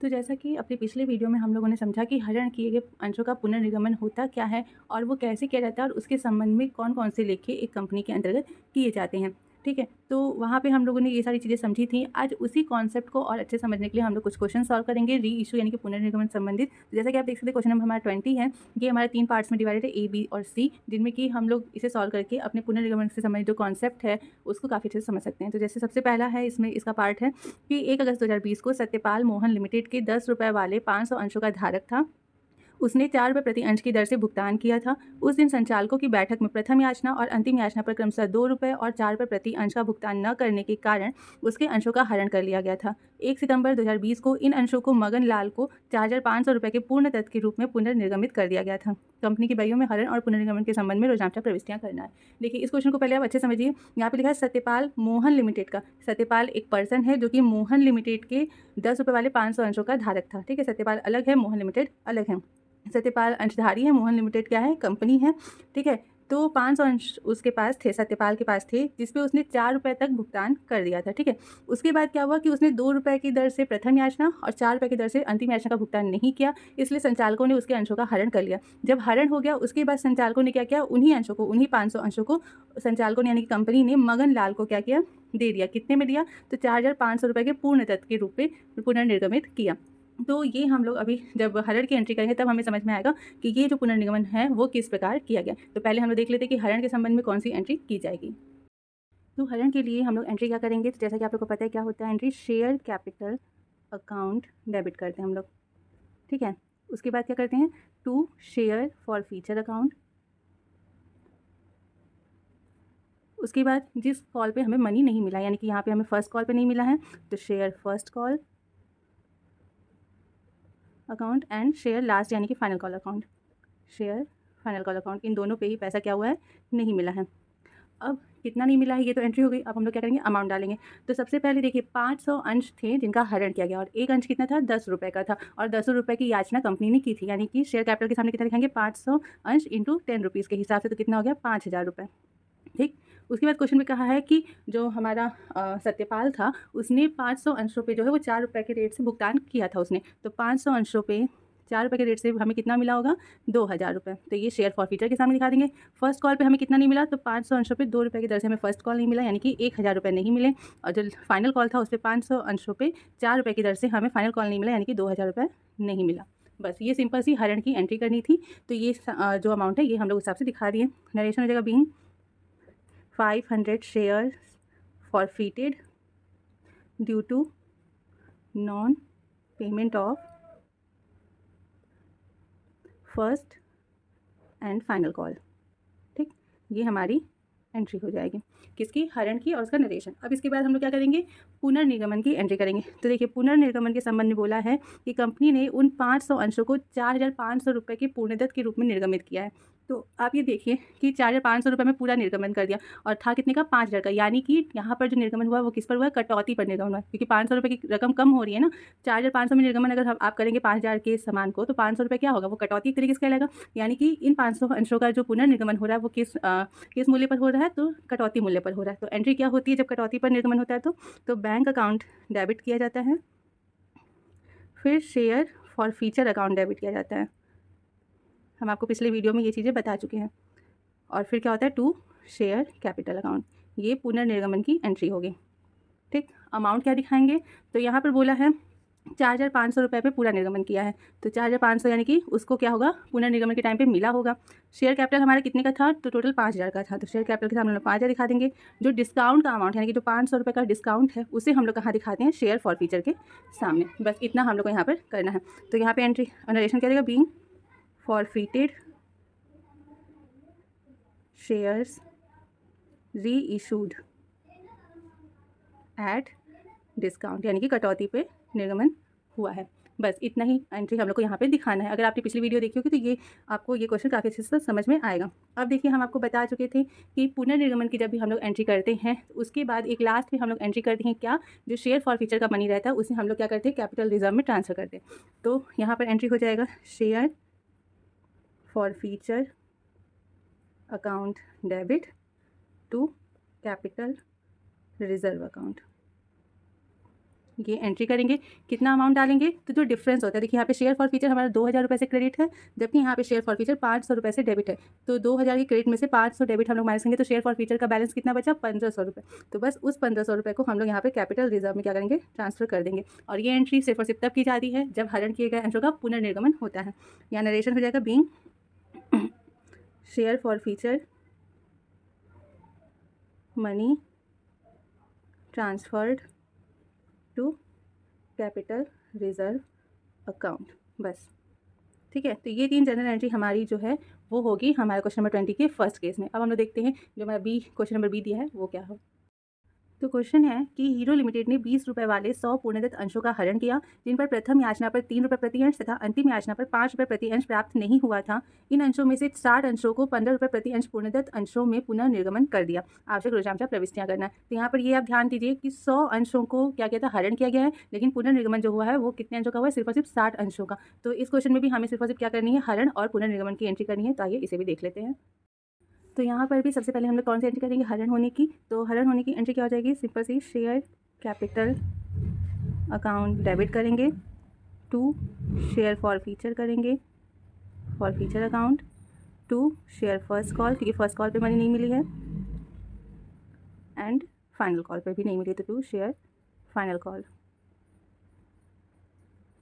तो जैसा कि अपने पिछले वीडियो में हम लोगों ने समझा कि हरण किए गए अंशों का पुनर्निगमन होता क्या है और वो कैसे किया जाता है और उसके संबंध में कौन-कौन से लेखे एक कंपनी के अंतर्गत किए जाते हैं, ठीक है? तो वहाँ पे हम लोगों ने ये सारी चीज़ें समझी थी। आज उसी कॉन्सेप्ट को और अच्छे समझने के लिए हम लोग कुछ क्वेश्चन सॉल्व करेंगे री इश्यू यानी कि पुनर्निगमन संबंधित। तो जैसा कि आप देख सकते हैं क्वेश्चन नंबर हमारा 20 है। ये हमारे 3 पार्ट्स में डिवाइडेड है ए, बी और सी, जिनमें कि हम लोग इसे सॉल्व करके अपने पुनर्निगमन से संबंधित जो कॉन्सेप्ट है उसको काफ़ी अच्छे से समझ सकते हैं। तो जैसे सबसे पहला है इसमें इसका पार्ट है कि 1 अगस्त 2020 को सत्यपाल मोहन लिमिटेड के ₹10 वाले 500 अंशों का धारक था। उसने ₹4 प्रति अंश की दर से भुगतान किया था। उस दिन संचालकों की बैठक में प्रथम याचना और अंतिम याचना पर क्रमशः ₹2 और ₹4 प्रति अंश का भुगतान न करने के कारण उसके अंशों का हरण कर लिया गया था। 1 सितंबर 2020 को इन अंशों को मगन लाल को ₹4,500 के पूर्ण तत्व के रूप में पुनर्निर्गमित कर दिया गया था। कंपनी की बहियों में हरण और पुनर्निगमन के संबंध में रोज़ाना प्रविष्टियां करना है। देखिए इस क्वेश्चन को पहले आप अच्छे समझिए। यहाँ पे लिखा है सत्यपाल मोहन लिमिटेड का। सत्यपाल एक पर्सन है जो कि मोहन लिमिटेड के ₹10 वाले 500 अंशों का धारक था। ठीक है, सत्यपाल अलग है, मोहन लिमिटेड अलग है। सत्यपाल अंशधारी है, मोहन लिमिटेड क्या है, कंपनी है। ठीक है, तो 500 अंश उसके पास थे, सत्यपाल के पास थे, जिस पे उसने ₹4 तक भुगतान कर दिया था। ठीक है, उसके बाद क्या हुआ कि उसने ₹2 की दर से प्रथम याचना और ₹4 की दर से अंतिम याचना का भुगतान नहीं किया, इसलिए संचालकों ने उसके अंशों का हरण कर लिया। जब हरण हो गया उसके बाद संचालकों ने क्या किया, उन्हीं अंशों को, उन्हीं 500 अंशों को संचालकों ने यानी कि कंपनी ने मगन लाल को क्या किया, दे दिया। कितने में दिया, तो ₹4,500 के पूर्ण तत्व के रूप में पुनर्निर्गमित किया। तो ये हम लोग अभी जब हरण की एंट्री करेंगे तब हमें समझ में आएगा कि ये जो पुनर्निगमन है वो किस प्रकार किया गया। तो पहले हम लोग देख लेते हैं कि हरण के संबंध में कौन सी एंट्री की जाएगी। तो हरण के लिए हम लोग एंट्री क्या करेंगे, तो जैसा कि आप लोग को पता है क्या होता है entry, share capital account debit करते हैं हम लोग। ठीक है, उसके बाद क्या करते हैं, to share forfeiture account. उसके बाद जिस कॉल पे हमें मनी नहीं मिला, यानी कि यहाँ पे हमें फर्स्ट कॉल पे नहीं मिला है, तो share first call account and share last यानी कि final call account. Share final call account, इन दोनों पे ही पैसा क्या हुआ है, नहीं मिला है। अब कितना नहीं मिला है ये तो एंट्री हो गई। अब हम लोग क्या करेंगे, अमाउंट डालेंगे। तो सबसे पहले देखिए 500 अंश थे जिनका हरण किया गया और एक अंश कितना था, ₹10 का था और ₹10 की याचना कंपनी ने की थी, यानी कि शेयर कैपिटल के सामने कितना दिखाएंगे, 500 अंश इंटू ₹10 के हिसाब से, तो कितना हो गया, ₹5,000। ठीक, उसके बाद क्वेश्चन में कहा है कि जो हमारा सत्यपाल था उसने 500 अंशों पे जो है वो ₹4 के रेट से भुगतान किया था उसने। तो 500 अंशों पे ₹4 के रेट से हमें कितना मिला होगा, ₹2,000। तो ये शेयर फॉरफीटर के सामने दिखा देंगे। फर्स्ट कॉल पे हमें कितना नहीं मिला, तो 500 अंशों पे ₹2 की दर से हमें फर्स्ट कॉल नहीं मिला, यानी कि ₹1,000 नहीं मिले। और जो फाइनल कॉल था उस पर 500 अंशों पे ₹4 की दर से हमें फाइनल कॉल नहीं मिला, यानी कि ₹2,000 नहीं मिला। बस ये सिंपल सी हरण की एंट्री करनी थी। तो ये जो अमाउंट है ये हम लोग उस हिसाब से दिखा दिए। नरेशन हो जाएगा, being 500 shares forfeited due to non-payment of first and final call. ठीक, ये हमारी एंट्री हो जाएगी किसकी, हरण की और उसका नरेशन। अब इसके बाद हम लोग क्या करेंगे, पुनर्निगमन की एंट्री करेंगे। तो देखिए पुनर्निगमन के संबंध में बोला है कि कंपनी ने उन 500 अंशों को ₹4,500 के पूर्णदत्त के रूप में निर्गमित किया है। तो आप ये देखिए कि ₹4,500 में पूरा निर्गमन कर दिया और था कितने का, 5,000 का, यानी कि यहाँ पर जो निर्गमन हुआ वो किस पर हुआ, कटौती पर निर्गमन हुआ, क्योंकि ₹500 की रकम कम हो रही है ना। 4,500 में निर्गमन अगर हम आप करेंगे 5,000 के सामान को, तो ₹500 क्या होगा, वो कटौती एक तरीके से कहलाएगा। यानी कि इन 500 अंशों का जो पुनर्निर्गमन हो रहा है वो किस मूल्य पर हो रहा है, तो कटौती मूल्य पर हो रहा है। तो एंट्री क्या होती है जब कटौती पर निर्गमन होता है, तो बैंक अकाउंट डेबिट किया जाता है, फिर share forfeiture account debit किया जाता है। हम आपको पिछले वीडियो में ये चीज़ें बता चुके हैं। और फिर क्या होता है, टू शेयर कैपिटल अकाउंट, ये पुनर्निर्गमन की एंट्री होगी। ठीक, अमाउंट क्या दिखाएंगे, तो यहाँ पर बोला है ₹4,500 पे पूरा निर्गमन किया है, तो 4,500 यानी कि उसको क्या होगा, पुनर्निर्गमन के टाइम पे मिला होगा। शेयर कैपिटल हमारा कितने का था, तो टोटल 5,000 का था, तो शेयर कैपिटल के सामने हम लोग 5,000 दिखा देंगे। जो डिस्काउंट का अमाउंट यानी कि जो ₹500 का डिस्काउंट है उसे हम लोग कहाँ दिखाते हैं, शेयर फॉर फीचर के सामने। बस इतना हम लोग को यहाँ पर करना है। तो यहाँ पे एंट्री नरेशन क्या देगा, बीइंग फॉरफिटेड शेयर्स री इशूड एट डिस्काउंट, यानी कि कटौती पे निर्गमन हुआ है। बस इतना ही एंट्री हम लोग को यहाँ पे दिखाना है। अगर आपने पिछली वीडियो देखी होगी तो ये आपको ये क्वेश्चन काफ़ी अच्छे से समझ में आएगा। अब देखिए हम आपको बता चुके थे कि पुनर्निर्गमन की जब भी हम लोग एंट्री करते हैं उसके बाद एक लास्ट में हम लोग एंट्री करते हैं क्या, जो शेयर फॉर फीचर का मनी रहता है उसे हम लोग क्या करते हैं, कैपिटल रिजर्व में ट्रांसफ़र करते हैं। तो यहाँ पर एंट्री हो जाएगा, share forfeiture account debit to capital reserve account. ये एंट्री करेंगे, कितना अमाउंट डालेंगे, तो जो डिफरेंस होता है देखिए यहाँ पे शेयर फॉर फीचर हमारा 2000 रुपये से क्रेडिट है, जबकि यहाँ पे शेयर फॉर फीचर 500 रुपये से डेबिट है। तो 2000 की क्रेडिट में से 500 डेबिट हम लोग माइनस करेंगे तो शेयर फॉर फीचर का बैलेंस कितना बचा, 1500 रुपये। तो बस उस 1500 रुपये को हम लोग यहाँ पे कैपिटल रिजर्व में क्या करेंगे, ट्रांसफर कर देंगे। और ये एंट्री सिर्फ और सिर्फ तब की जाती है जब हरण किए गए अंशों का पुनर्निर्गमन होता है। यहाँ नरेशन हो जाएगा being share forfeiture money transferred to capital reserve account, बस। ठीक है, तो ये 3 जनरल एंट्री हमारी जो है वो होगी हमारे क्वेश्चन नंबर 20 के फर्स्ट केस में। अब हम लोग देखते हैं जो हमारा क्वेश्चन नंबर बी दिया है वो क्या हो। तो क्वेश्चन है कि हीरो लिमिटेड ने 20 रुपये वाले 100 पूर्णदत्त अंशों का हरण किया, जिन पर प्रथम याचना पर 3 रुपये प्रति अंश तथा अंतिम याचना पर 5 रुपये प्रति अंश प्राप्त नहीं हुआ था। इन अंशों में से 60 अंशों को 15 रुपये प्रति अंश पूर्णदत्त अंशों में पुनः निर्गमन कर दिया। आवश्यक रोजांशा प्रविष्टियां करना है। तो यहाँ पर ये आप ध्यान दीजिए कि 100 अंशों को क्या किया था, हरण किया गया है, लेकिन पुनर्निर्गमन जो हुआ है वो कितने अंशों का हुआ है, सिर्फ और सिर्फ 60 अंशों का। तो इस क्वेश्चन में भी हमें सिर्फ और सिर्फ क्या करनी है, हरण और पुनर्निर्गमन की एंट्री करनी है। तो आइए इसे भी देख लेते हैं। तो यहाँ पर भी सबसे पहले हम लोग कौन सी एंट्री करेंगे, हरण होने की। तो हरण होने की एंट्री क्या हो जाएगी, सिंपल सी शेयर कैपिटल अकाउंट डेबिट करेंगे, टू शेयर फॉर फीचर करेंगे, forfeiture account, to share first call, क्योंकि फर्स्ट कॉल पे मनी नहीं मिली है, एंड फाइनल कॉल पे भी नहीं मिली, तो टू शेयर फाइनल कॉल।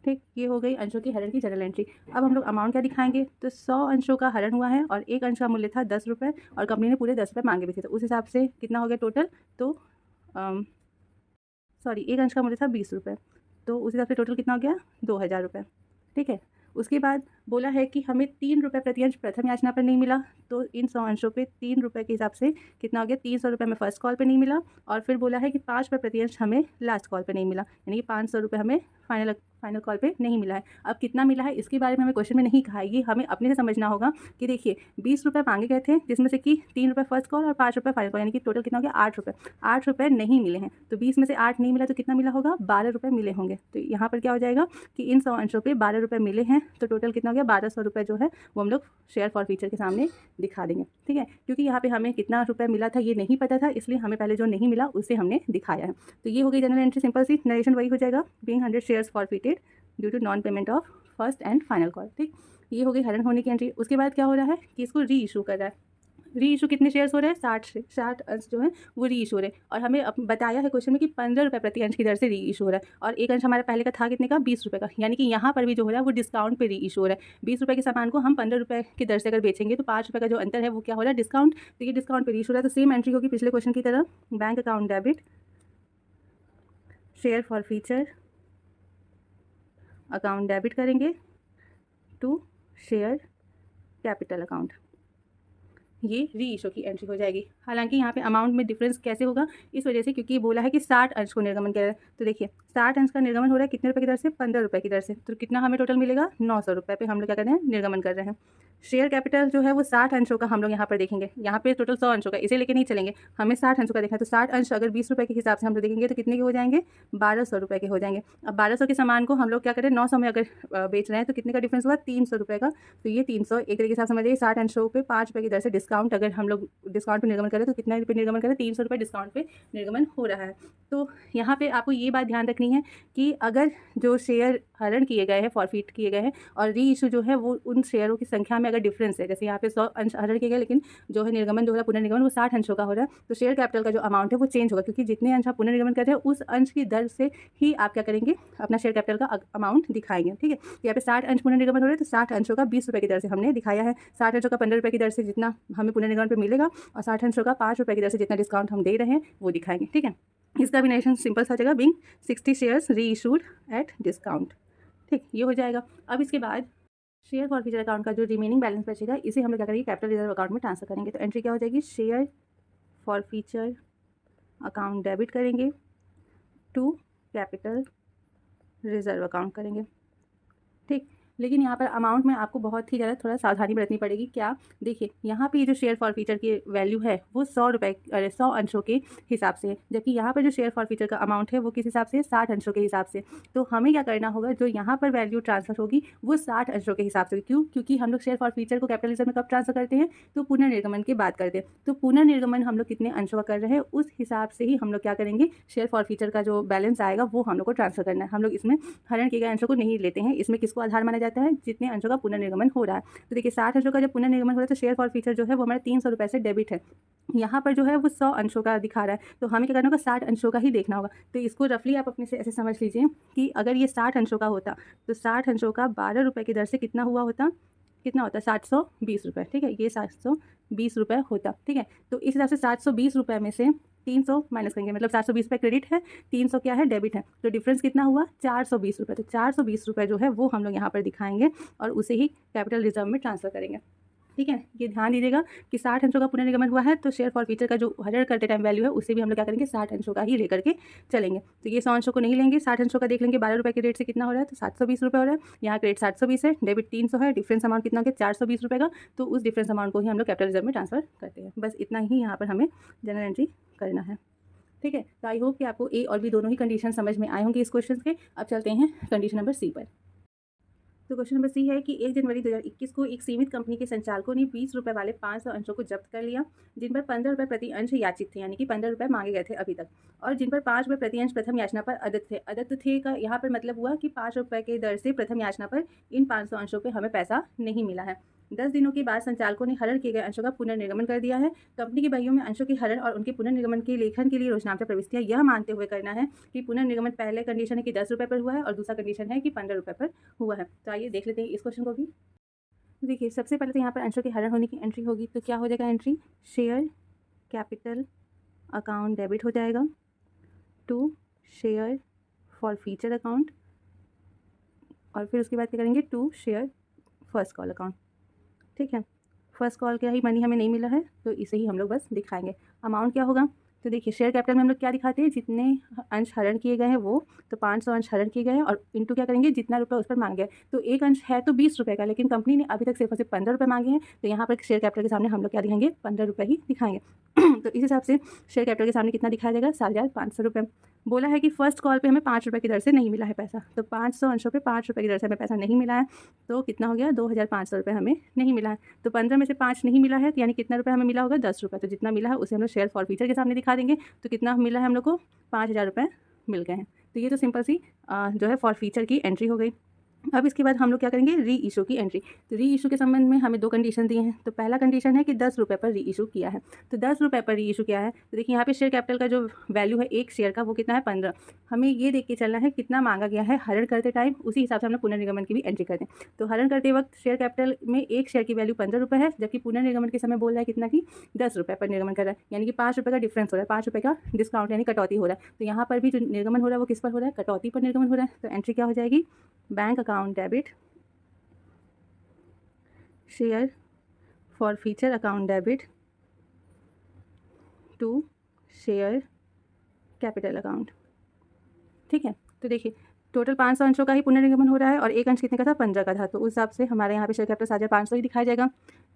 ठीक, ये हो गई अंशों की हरण की जनरल एंट्री। अब हम लोग अमाउंट क्या दिखाएंगे, तो 100 अंशों का हरण हुआ है और एक अंश का मूल्य था 10 रुपये और कंपनी ने पूरे 10 रुपये मांगे भी थे। तो उस हिसाब से कितना हो गया टोटल, तो सॉरी एक अंश का मूल्य था 20 रुपये, तो उस हिसाब से टोटल कितना हो गया, 2000 रुपये। ठीक है, उसके बाद बोला है कि हमें 3 रुपये प्रति अंश प्रथम याचना पर नहीं मिला, तो इन 100 अंशों पे 3 रुपये के हिसाब से कितना हो गया, 300 रुपये हमें फर्स्ट कॉल पे नहीं मिला, और फिर बोला है कि 5 रुपये प्रति अंश हमें लास्ट कॉल पे नहीं मिला, यानी कि 500 रुपये हमें फाइनल कॉल पे नहीं मिला है। अब कितना मिला है इसके बारे में हमें क्वेश्चन में नहीं कहा है, ये हमें अपने से समझना होगा कि देखिए 20 रुपये मांगे गए थे, जिसमें से कि 3 रुपये फर्स्ट कॉल और 5 रुपये फाइनल कॉल, यानी कि टोटल कितना हो गया, 8 रुपये। 8 रुपये नहीं मिले हैं, तो 20 में से 8 नहीं मिला तो कितना मिला होगा, 12 रुपये मिले होंगे। तो यहाँ पर क्या हो जाएगा कि इन 100 अंशों पे 12 रुपये मिले हैं, तो टोटल कितना हो गया, 1200 रुपये जो है वो हम लोग शेयर फॉर फीचर के सामने दिखा देंगे। ठीक है, क्योंकि यहाँ पे हमें कितना रुपये मिला था ये नहीं पता था, इसलिए हमें पहले जो नहीं मिला उसे हमने दिखाया है। तो ये हो गई जनरल एंट्री, सिंपल सी। नरेशन वही हो जाएगा, being 100 shares forfeited due to non payment of first and final call. ठीक, ये हो गई हरण होने की एंट्री। उसके बाद क्या हो रहा है कि इसको री इशू कर रहा है। री इशू कितने शेयर्स हो रहे हैं, 60 अंश जो है वो री इशू हो रहे हैं, और हमें बताया है क्वेश्चन में कि 15 रुपये प्रति अंश की दर से री इशू हो रहा है, और एक अंश हमारा पहले का था कितने का, 20 रुपये का, यानी कि यहाँ पर भी जो हो रहा है वो डिस्काउंट पे री इशू हो रहा है। 20 रुपये के सामान को हम 15 रुपये की दर से अगर बेचेंगे तो 5 रुपये का जो अंतर है वो क्या हो रहा है, डिस्काउंट। तो ये डिस्काउंट पे री इशू हो रहा है, तो सेम एंट्री होगी पिछले क्वेश्चन की तरह, bank account debit share forfeiture account debit करेंगे, टू शेयर कैपिटल अकाउंट। ये री इशू की एंट्री हो जाएगी। हालांकि यहाँ पे अमाउंट में डिफरेंस कैसे होगा, इस वजह से क्योंकि बोला है कि 60 अंश को निर्गमन किया है। तो देखिए 60 अंश का निर्गमन हो रहा है कितने रुपये की दर से, 15 रुपये की दर से, तो कितना हमें टोटल मिलेगा, 900 रुपये पे हम लोग क्या कर रहे हैं, निर्गमन कर रहे हैं। शेयर कैपिटल जो है वो 60 अंशों का हम लोग यहाँ पर देखेंगे, यहाँ पे टोटल 100 अंशों का, इसे लेके नहीं चलेंगे, हमें 60 अंशों का देखना है। तो 60 अंश अगर 20 रुपये के हिसाब से हम लोग देखेंगे तो कितने के हो जाएंगे, 1200 रुपये के हो जाएंगे। अब 1200 के सामान को हम लोग क्या करें, 900 में अगर बेच रहे हैं तो कितने का डिफरेंस हुआ, 300 रुपये का। तो ये 300 एक तरीके से आप समझिए 60 अंशों पे 5 रुपये की दर से डिस्काउंट, अगर हम लोग डिस्काउंट पे निर्गमन करें तो कितना रुपये निर्गमन करें, 300 रुपये डिस्काउंट पे निर्गमन हो रहा है। तो यहाँ पे आपको ये बात ध्यान रखनी है कि अगर जो शेयर हरण किए गए हैं, फॉरफिट किए गए हैं, और री इशू जो है वो उन शेयरों की संख्या में अगर डिफरेंस है, जैसे यहाँ पे 100 अंश हरण किए गए लेकिन जो है निर्गमन जो है पुनर्निर्गमन वो 60 अंशों का हो रहा है, तो शेयर कैपिटल का जो अमाउंट है वो चेंज होगा, क्योंकि जितने अंश आप पुनर्निर्गमन कर रहे हैं उस अंश की दर से ही आप क्या करेंगे, अपना शेयर कैपिटल का अमाउंट दिखाएंगे। ठीक है, यहाँ पे 60 अंश पुनर्निर्गमन हो रहे हैं, तो 60 अंशों का 20 रुपये की दर से हमने दिखाया है, 60 अंशों का 15 रुपये की दर से जितना हमें पुनर्निर्गमन पे मिलेगा, और 60 अंशों का 5 रुपये की दर से जितना डिस्काउंट हम दे रहे हैं वो दिखाएंगे। ठीक है, इसका भी नरेशन सिंपल सा जगह, बीइंग 60 शेयर्स री इशूड एट डिस्काउंट। ठीक, ये हो जाएगा। अब इसके बाद शेयर फॉरफिचर अकाउंट का जो रिमेनिंग बैलेंस बचेगा इसे हम लोग क्या करेंगे, कैपिटल रिजर्व अकाउंट में ट्रांसफर करेंगे। तो एंट्री क्या हो जाएगी, शेयर फॉरफिचर अकाउंट डेबिट करेंगे, टू कैपिटल रिजर्व अकाउंट करेंगे। ठीक, लेकिन यहाँ पर अमाउंट में आपको बहुत ही ज़्यादा थोड़ा सावधानी बरतनी पड़ेगी। क्या, देखिए यहाँ पे जो शेयर फॉरफीचर की वैल्यू है वो 100 रुपये 100 अंशों के हिसाब से है, जबकि यहाँ पर जो शेयर फॉरफीचर का अमाउंट है वो किस हिसाब से, 60 अंशों के हिसाब से। तो हमें क्या करना होगा, जो यहाँ पर वैल्यू ट्रांसफ़र होगी वो 60 अंशों के हिसाब से। क्यों? क्योंकि हम लोग शेयर फॉरफीचर को कैपिटल रिजर्व में कब ट्रांसफ़र करते हैं, तो पुनर्निर्गमन की बात करते हैं। तो पुनर्निर्गमन हम लोग कितने अंशों का कर रहे हैं उस हिसाब से ही हम लोग क्या करेंगे, शेयर फॉरफीचर का जो बैलेंस आएगा वो हम लोग को ट्रांसफ़र करना है। हम लोग इसमें हरण किए गए अंशों को नहीं लेते हैं। इसमें किसको आधार माना जाता है, जितने अंशों का पुनर्निर्गमन हो रहा है। तो देखिए 60 अंशों का जब पुनर्निर्गमन हो रहा है तो शेयर फॉरफीचर जो है वो हमारे 300 रुपये से डेबिट है। यहाँ पर जो है वो 100 अंशों का दिखा रहा है, तो हमें क्या करना होगा, 60 अंशों का ही देखना होगा। तो इसको रफली आप अपने से ऐसे समझ लीजिए कि अगर ये 60 अंशों का होता तो 60 अंशों का 12 रुपये की दर से कितना हुआ होता, कितना होता, 720 रुपये। ठीक है, ये 720 रुपये होता। ठीक है, तो इस हिसाब से 720 रुपये में से 300 माइनस करेंगे, मतलब 720 रुपये क्रेडिट है, 300 क्या है, डेबिट है। तो डिफरेंस कितना हुआ, 420 रुपये। तो 420 रुपये जो है वो हम लोग यहाँ पर दिखाएंगे और उसे ही कैपिटल रिजर्व में ट्रांसफ़र करेंगे। ठीक है, ये ध्यान दीजिएगा कि 60 अंशों का पुनर्निगमन हुआ है तो शेयर फॉरफीचर का जो हरण करते टाइम वैल्यू है उसे भी हम लोग क्या करेंगे, 60 अंशों का ही लेकर के चलेंगे। तो ये 100 अंशों को नहीं लेंगे, 60 अंशों का देख लेंगे। 12 रुपये के रेट से कितना हो रहा है, तो 720 रुपये हो रहा है। यहाँ क्रेडिट 720 है, डेबिट 300 है, डिफरेंस अमाउंट कितना हो गया, 420 रुपये का। तो उस डिफरेंस अमाउंट को ही हम लोग कैपिटल रिजर्व में ट्रांसफ़र करते हैं। बस इतना ही यहाँ पर हमें जनरल एंट्री करना है। ठीक है, तो आई होप कि आपको ए और बी दोनों ही कंडीशन समझ में आए होंगे इस क्वेश्चन के। अब चलते हैं कंडीशन नंबर सी पर। तो क्वेश्चन नंबर सी है कि 1 जनवरी 2021 को एक सीमित कंपनी के संचालकों ने 20 रुपये वाले 500 अंशों को जब्त कर लिया, जिन पर 15 रुपये प्रति अंश याचित थे, यानी कि 15 रुपये मांगे गए थे अभी तक, और जिन पर 5 रुपये प्रति अंश प्रथम याचना पर अदत्त थे। अदत्त थे का यहाँ पर मतलब हुआ कि 5 रुपये के दर से प्रथम याचना पर इन 500 अंशों पर हमें पैसा नहीं मिला है। 10 दिनों के बाद संचालकों ने हरण किए गए अंशों का पुनर्निर्गमन कर दिया है। कंपनी की बहियों में अंशों के हरण और उनके पुनर्निर्गमन के लेखन के लिए रोजनामचा प्रविष्टियाँ यह मानते हुए करना है कि पुनर्निर्गमन पहले कंडीशन है कि 10 रुपये पर हुआ है और दूसरा कंडीशन है कि 15 रुपये पर हुआ है। तो आइए देख लेते हैं इस क्वेश्चन को भी। देखिए सबसे पहले तो यहाँ पर अंशों के हरण होने की एंट्री होगी, तो क्या हो जाएगा entry, share capital account debit हो जाएगा टू शेयर फॉरफीचर अकाउंट, और फिर उसके बाद क्या करेंगे, to share first call account. ठीक है, फर्स्ट कॉल का ही मनी हमें नहीं मिला है तो इसे ही हम लोग बस दिखाएंगे। अमाउंट क्या होगा, तो देखिए शेयर कैपिटल में हम लोग क्या दिखाते हैं, जितने अंश हरण किए गए हैं वो, तो 500 अंश हरण किए गए हैं और इनटू क्या करेंगे, जितना रुपये उस पर मांगे गए। तो एक अंश है तो 20 रुपये का, लेकिन कंपनी ने अभी तक सिर्फ और सिर्फ 15 रुपये मांगे हैं, तो यहाँ पर शेयर कैपिटल के सामने हम लोग क्या दिखाएंगे, 15 रुपये ही दिखाएंगे। तो इस हिसाब से शेयर कैपिटल के सामने कितना दिखाया जाएगा, 7,500 रुपये। बोला है कि फर्स्ट कॉल पे हमें 5 रुपये की दर से नहीं मिला है पैसा, तो 500 अंशों पे 5 रुपये की दर से हमें पैसा नहीं मिला है, तो कितना हो गया, 2,500 रुपये हमें नहीं मिला है। तो 15 में से 5 नहीं मिला है, तो यानी कितना रुपये हमें मिला होगा, 10 रुपये। तो जितना मिला है उसे हम लोग शेयर फॉरफीचर के सामने दिखा देंगे। तो कितना मिला है हम लोग को, 5,000 रुपये मिल गए हैं। तो ये तो सिंपल सी जो है फॉरफीचर की एंट्री हो गई। अब इसके बाद हम लोग क्या करेंगे, री इशू की एंट्री। तो री इशू के संबंध में हमें 2 कंडीशन दिए हैं। तो पहला कंडीशन है कि 10 रुपये पर री इशू किया है, तो 10 रुपये पर री इशू किया है। तो देखिए यहाँ पे शेयर कैपिटल का जो वैल्यू है एक शेयर का वो कितना है, 15। हमें ये देख के चलना है कितना मांगा गया है हरण करते टाइम, उसी हिसाब से हम लोग पुनर्निगमन की भी एंट्री करते हैं। तो हरण करते वक्त शेयर कैपिटल में एक शेयर की वैल्यू 15 रुपये है, जबकि पुनर्निगमन के समय बोल रहा है कितना कि 10 रुपये पर निर्गमन कर रहा है, यानी कि 5 रुपये का डिफरेंस हो रहा है, 5 रुपये का डिस्काउंट यानी कटौती हो रहा है। तो यहाँ पर भी जो निर्गमन हो रहा है वो किस पर हो रहा है, कटौती पर निर्गमन हो रहा है। तो एंट्री क्या हो जाएगी, bank account debit share forfeiture account debit to share capital account. ठीक है, तो देखिए टोटल 500 अंशों का ही पुनर्निगमन हो रहा है और एक अंश कितने का था, 15 का था। तो उस हिसाब से हमारे यहाँ पे शेयर कैपिटल 7,500 ही दिखाया जाएगा।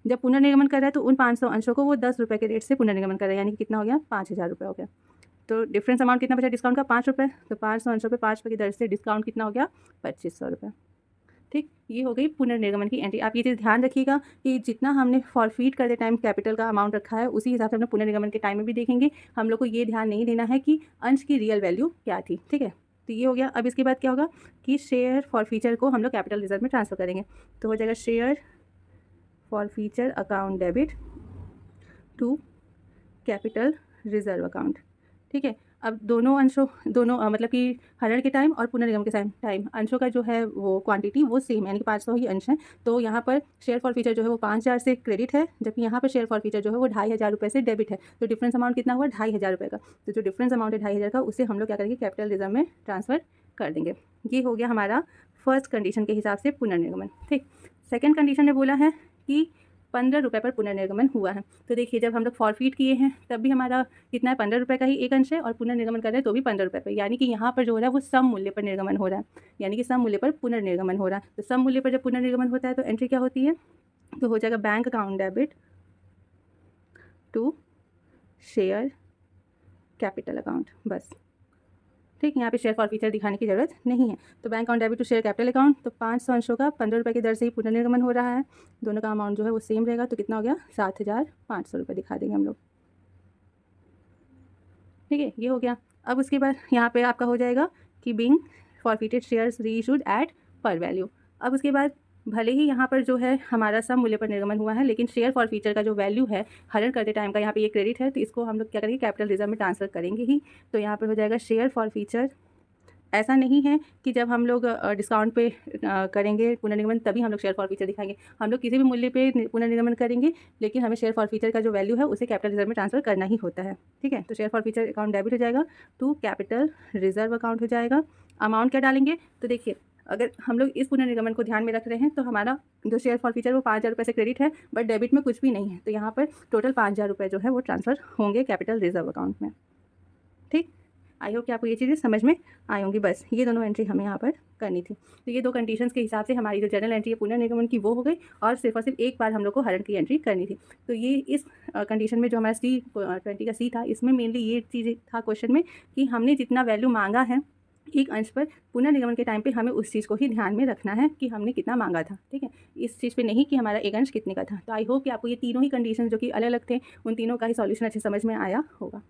जब पुनर्निगमन कर रहा है तो उन 500 अंशों को वो 10 रुपये के रेट से पुनर्निगमन कर रहा है, यानी कि कितना हो गया, 5,000 रुपये हो गया। तो डिफरेंस अमाउंट कितना बचा डिस्काउंट का, 5 रुपये। तो 500 अंशों पे 5 रुपये की दर से डिस्काउंट कितना हो गया, 2,500 रुपये। ठीक, ये हो गई पुनर्निर्गमन की एंट्री। आप ये चीज़ ध्यान रखिएगा कि जितना हमने फॉरफीट करते टाइम कैपिटल का अमाउंट रखा है उसी हिसाब से हम लोग पुनर्निगमन के टाइम में भी देखेंगे। हम लोग को ये ध्यान नहीं देना है कि अंश की रियल वैल्यू क्या थी। ठीक है, तो ये हो गया। अब इसके बाद क्या होगा कि शेयर फॉरफीचर को हम लोग कैपिटल रिजर्व में ट्रांसफ़र करेंगे। तो हो जाएगा share forfeiture account debit to capital reserve account. ठीक है, अब दोनों मतलब कि हरण के टाइम और पुनर्निगम के टाइम अंशों का जो है वो क्वांटिटी वो सेम, यानी कि 500 ही अंश हैं। तो यहाँ पर शेयर फॉरफीचर जो है वो 5,000 से क्रेडिट है, जबकि यहाँ पर शेयर फॉरफीचर जो है वो 2,500 रुपये से डेबिट है। तो डिफरेंस अमाउंट कितना हुआ, 2,500 रुपये का। तो जो डिफरेंस अमाउंट है 2,500 का, उसे हम लोग क्या करेंगे, कैपिटल रिजर्व में ट्रांसफ़र कर देंगे। ये हो गया हमारा फर्स्ट कंडीशन के हिसाब से पुनर्निगमन। ठीक, सेकेंड कंडीशन में बोला है कि ₹15 पर पुनर्निर्गमन हुआ है। तो देखिए जब हम लोग फॉरफीट किए हैं तब भी हमारा कितना है, ₹15 का ही एक अंश है, और पुनर्निर्गमन कर रहे हैं तो भी ₹15 पर, यानी कि यहाँ पर जो हो रहा है वो सम मूल्य पर निर्गमन हो रहा है, यानी कि सम मूल्य पर पुनर्निर्गमन हो रहा है। तो सम मूल्य पर जब पुनर्निर्गमन होता है तो एंट्री क्या होती है, तो हो जाएगा bank account debit to share capital account, बस। ठीक है, यहाँ पे शेयर फॉरफीचर दिखाने की ज़रूरत नहीं है। तो bank account debit to share capital account, तो 500 अंशों का ₹15 की दर से ही पुनर्निर्गमन हो रहा है। दोनों का अमाउंट जो है वो सेम रहेगा, तो कितना हो गया, ₹7,500 दिखा देंगे हम लोग। ठीक है, ये हो गया। अब उसके बाद यहाँ पे आपका हो जाएगा कि बीइंग फॉरफिटेड शेयर्स री इशूड एट पर वैल्यू। अब उसके बाद भले ही यहाँ पर जो है हमारा सम मूल्य पर निर्गमन हुआ है, लेकिन शेयर फॉरफीचर का जो वैल्यू है हरण करते टाइम का, यहाँ पे ये क्रेडिट है, तो इसको हम लोग क्या करेंगे, कैपिटल रिजर्व में ट्रांसफ़र करेंगे ही। तो यहाँ पर हो जाएगा शेयर फॉरफीचर। ऐसा नहीं है कि जब हम लोग डिस्काउंट पे करेंगे पुनर्निगमन तभी हम लोग शेयर फॉरफीचर दिखाएंगे। हम लोग किसी भी मूल्य पे पुनर्निगमन करेंगे, लेकिन हमें शेयर फॉरफीचर का जो वैल्यू है उसे कैपिटल रिजर्व में ट्रांसफ़र करना ही होता है। ठीक है, तो शेयर फॉरफीचर अकाउंट डेबिट हो जाएगा टू कैपिटल रिजर्व अकाउंट हो जाएगा। अमाउंट क्या डालेंगे, तो देखिए अगर हम लोग इस पुनर्निगमन को ध्यान में रख रहे हैं तो हमारा जो शेयर फॉरफीचर वो ₹5,000 से क्रेडिट है, बट डेबिट में कुछ भी नहीं है, तो यहाँ पर टोटल ₹5,000 जो है वो ट्रांसफ़र होंगे कैपिटल रिजर्व अकाउंट में। ठीक, आई होप कि आपको ये चीज़ें समझ में आई होंगी। बस ये दोनों एंट्री हमें यहाँ पर करनी थी। तो ये 2 कंडीशंस के हिसाब से हमारी जो जनरल एंट्री है पुनर्निगमन की वो हो गई, और सिर्फ एक बार हम लोग को हरण की एंट्री करनी थी। तो ये इस कंडीशन में जो हमारा C20 का C था, इसमें मेनली ये चीज़ था क्वेश्चन में कि हमने जितना वैल्यू मांगा है एक अंश पर, पुनर्निगमन के टाइम पे हमें उस चीज़ को ही ध्यान में रखना है कि हमने कितना मांगा था। ठीक है, इस चीज़ पे नहीं कि हमारा एक अंश कितने का था। तो आई होप कि आपको ये तीनों ही कंडीशन जो कि अलग अलग थे, उन तीनों का ही सॉल्यूशन अच्छे समझ में आया होगा।